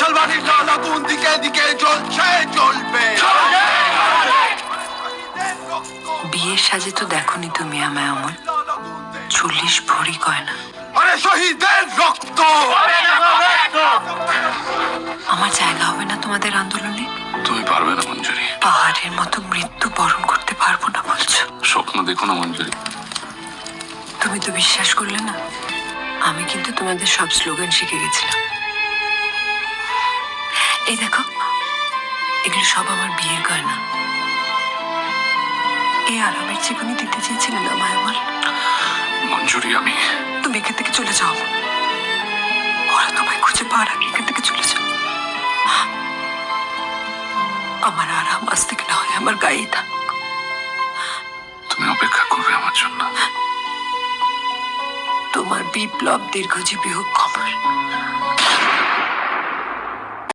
তলবারির লাল আগুন দিকে দিকে জ্বলছে, জ্বলবে। বিয়ের সাজে তো দেখোনি তুমি আমায় অমল, 40 ভরি গয়না। আরে শহীদের রক্ত। আমার জায়গা হবে না তোমাদের আন্দোলনে? তুমি পারবে না মঞ্জুরি। পাহাড়ের মতো মৃত্যু বরণ করতে পারবো না বলছো? স্বপ্ন দেখো না মঞ্জুরি। তুমি তো বিশ্বাস করলে না। আমি কিন্তু তোমাদের সব স্লোগান শিখে গেছিলাম। এই দেখো, এগুলো সব আমার বিয়ের গয়না। এই আরামের জীবনে দিতে চেয়েছিলেন আমায় আমার। মঞ্জুরি, আমি তুমি এখান থেকে চলে যাও। ওরা তোমায় খুঁজে পাওয়ার আগে এখান থেকে চলে যাও। আমার আরাম আজ থেকে না হয় আমার গায়েই থাক। তুমি অপেক্ষা করবে আমার জন্য। তোমার বিপ্লব দীর্ঘজীবী হোক কমল।